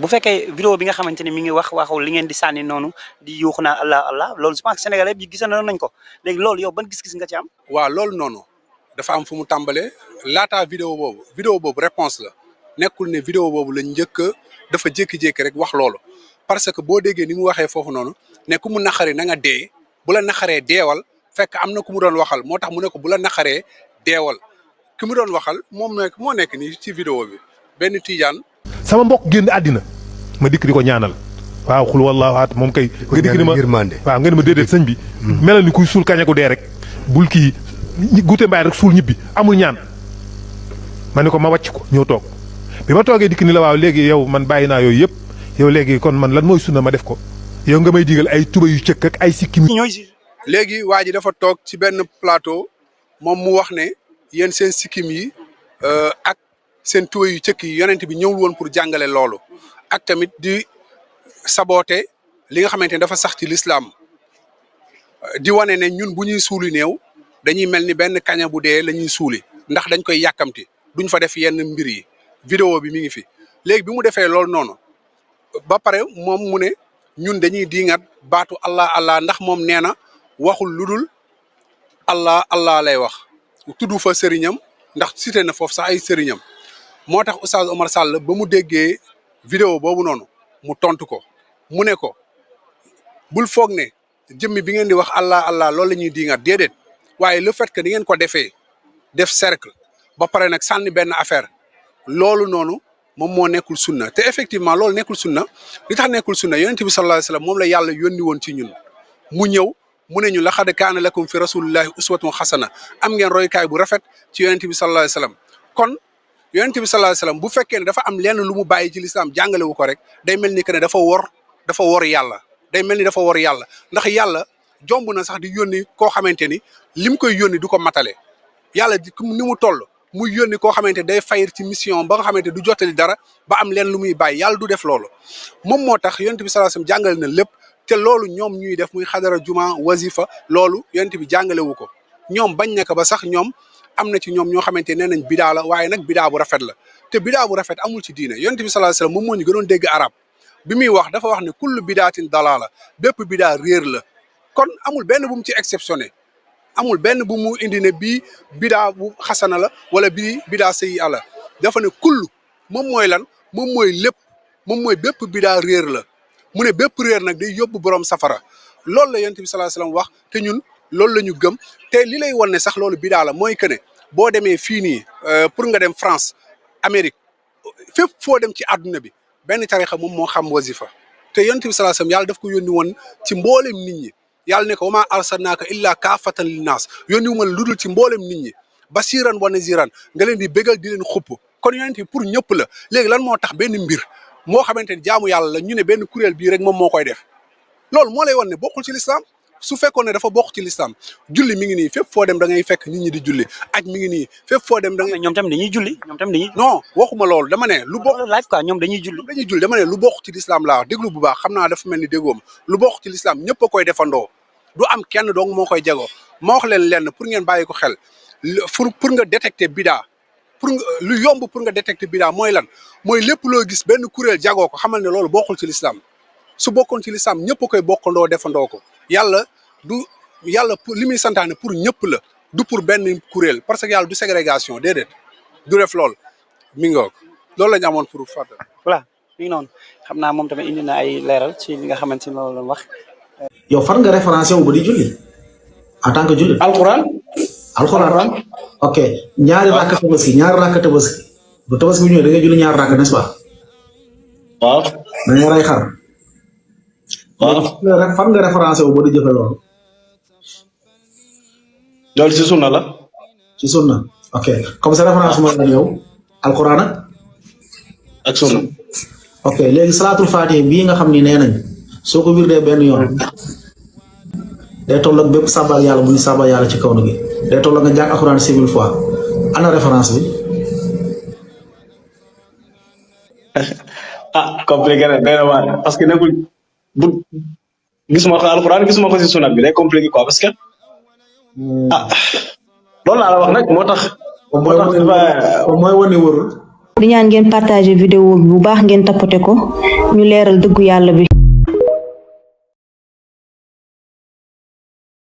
bu fekkee vidéo bi nga xamante ni mi ngi waxu li ngeen di sànni noonu di yuuxu naan Allah Allah loolu je pense que sénégalais bi gisandoo nañ ko léegi loolu yow ban gis-gis nga ci am. waaw loolu noonu dafa am fu mu tàmbalee laataa vidéo boobu réponse la nekkul ne vidéo boobu la njëkk dafa jékki-jékki rek wax loolu parce que boo déggee ni mu waxee foofu noonu ne ku mu naqari na nga dee bu la naqaree deewal fekk am na ku mu doon waxal moo tax mu ne ko bu la naqaree deewal ki mu doon waxal moom nekk moo nekk nii ci vidéo bi benn tijaan. sama mbokk génn àddina ma dikk di ko ñaanal waaw xul wallaahu ahad moom kay. nga dikk ni ma waaw nga ni ma déedéet sëñ bi. melal ni kuy suul kaña gu dee rek bul kii guute mbaay rek suul ñibbi amul ñaan ma ne ko ma wàcc ko ñëw toog bi ma toogee dikk ni la waaw léegi yow man bàyyi naa yooyu yëpp yow léegi kon man lan mooy sunna ma def ko yow nga may digal ay tuba yu cëkk ak ay sikkim. léegi waa ji dafa toog ci benn plateau moom mu wax ne yéen seen sikkim yi ak seen tuba yu cëkk yi yonent bi ñëwul woon pour jàngale loolu ak tamit di saboote li nga xamante ne dafa sax ci lislaam di wane ne ñun bu ñuy suuli néew dañuy mel ni benn kaña bu dee la ñuy suuli ndax dañ koy yàkkamti duñ fa def yenn mbir yi vidéo bi mi ngi fi léegi bi mu defee loolu noonu ba pare moom mu ne ñun dañuy diingat baatu Allah Allah ndax moom nee na waxul lu dul Allah Allah lay wax tudd fa sëriñam ndax cité na foofu sax ay sëriñam moo tax Oustaz Omar Sall ba mu déggee vidéo boobu noonu mu tontu ko mu ne ko bul foog ne jëmmi bi ngeen di wax Allah Allah loolu la ñuy diingat déedéet waaye le fait que di ngeen ko defee def cercle ba pare nag sànni benn affaire loolu noonu moom moo nekkul sunna te effectivement loolu nekkul sunna li tax nekkul sunna yonent bi sallallahu alayhi wasallam moom la yàlla yónni woon ci ñun mu ñëw mu ne ñu laqad kaana lakum fi rasulillahi uswatun xasana am ngeen roykaay bu rafet ci yonent bi sallallahu alayhi wasallam kon yonent bi sallallahu alayhi wasallam bu fekkee ne dafa am lenn lu mu bàyyi ci lislaam jàngale wu ko rek day mel ni que ne dafa wor yàlla day mel ni dafa wor yàlla ndax yàlla jomb na sax di yónni koo xamante ni lim koy yónni du ko matale yàlla ni mu toll muy yónni koo xamante day fayir ci mission ba nga xamante du jottali dara ba am leen lu muy bàyyi yàlla du def loolu moom moo tax yonent bi sallallahu alayhi wasallam jàngale na lépp te loolu ñoom ñuy def muy xadara juma wazifa loolu yonent bi jàngale wu ko ñoom bañ nekk ba sax ñoom am na ci ñoom ñoo xamante nee nañ bidaa la waaye nag bidaa bu rafet la te bidaa bu rafet amul ci diine yonent bi sallallahu alayhi wasallam moom moo ñu gënoon dégg arab bi muy wax dafa wax ne kullu bidaatin dalaala bépp bidaa réer la kon amul benn bu mu ci exceptionné amul benn bu mu indi ne bii bidaa bu xasana la wala bii bidaa sayyi la dafa ne kullu moom mooy lan moom mooy lépp moom mooy bépp bidaa réer la mu ne bépp réer nag day yóbbu borom safara loolu la yonent bi sallallahu alayhi wasallam wax te ñun loolu la ñu gëm te li lay wan ne sax loolu bidaa la mooy que ne boo demee fii nii pour nga dem France Amérique fépp foo dem ci àdduna bi benn tarixa moom moo xam wazifa te yonent bi sallallahu alayhi wasallam yàlla daf ko yónni woon ci mboolem nit ñi yàlla ne ko wa maa arsalnaaka illaa kaafatan linnaas yónni wu ma lu dul ci mboolem nit ñi basiran wa naziran nga leen di bégal di leen xupp kon yonent bi pour ñëpp la léegi lan moo tax benn mbir moo xamante ni jaamu yàlla la ñu ne benn kuréel bii rek moom moo koy def loolu moo lay wan ne bokkul ci lislaam su fekkoon ne dafa bokk ci lislaam julli mi ngi nii fépp foo dem da ngay fekk nit ñi di julli aj mi ngi nii fépp foo dem da ngay ñoom tamit dañuy julli non waxuma loolu dama ne lu bokk laaj quoi ñoom dañuy julli dama ne lu bokk ci lislaam laa wax déglu bu baax xam naa dafa mel ni déggoom lu bokk ci lislaam ñëpp a koy defandoo du am kenn dong moo koy jagoo ma wax leen lenn pour ngeen bàyyi ko xel pour nga détecter bidaa lu yomb pour nga détecter bidaa mooy lan mooy lépp loo gis benn kuréel jagoo ko xamal ne loolu bokkul ci lislaam su bokkoon ci lislaam ñëpp a koy bokkandoo defandoo ko yàlla pour li muy santaane pour ñëpp la du pour benn kuréel parce que yàlla du ségrégation déedéet du def lool mi ngoog loolu la ñu amoon pour fàttali. voilà mi ngi noonu xam naa moom tamit indi na ay leeral ci li nga xamante ni loolu la wax. yow fan nga référencé wu ba di julli en tant que julli. alxuraan. ok ñaari rakk tabaski bu tabaski bu ñëwee da ngay julli ñaari rakk n'est-ce pas. waaw. da ngay rey xar. waaw fan nga référencé wu ba di jëfe loolu. loolu ci sunna la. ci sunna ok comme sa référence mooy lan yow alxuraan ak sunna. ok léegi salaatul faatiha bii nga xam ni nee nañ soo ko wirdee benn yoon day toll ak bépp sabal yàlla bu ñu sabal yàlla ci kaw na gi day toll ak nga jàng alxuraan 6000 fois ana référence bi. compliqué na benn waar parce que nekkul bu gisuma ko alxuraan gisuma ko si sunna bi day compliqué quoi parce que loolu laa la wax nag moo tax. mooy wane wërul. di ñaan ngeen partager vidéo bi bu baax ngeen tapoter ko ñu leeral dëggu yàlla bi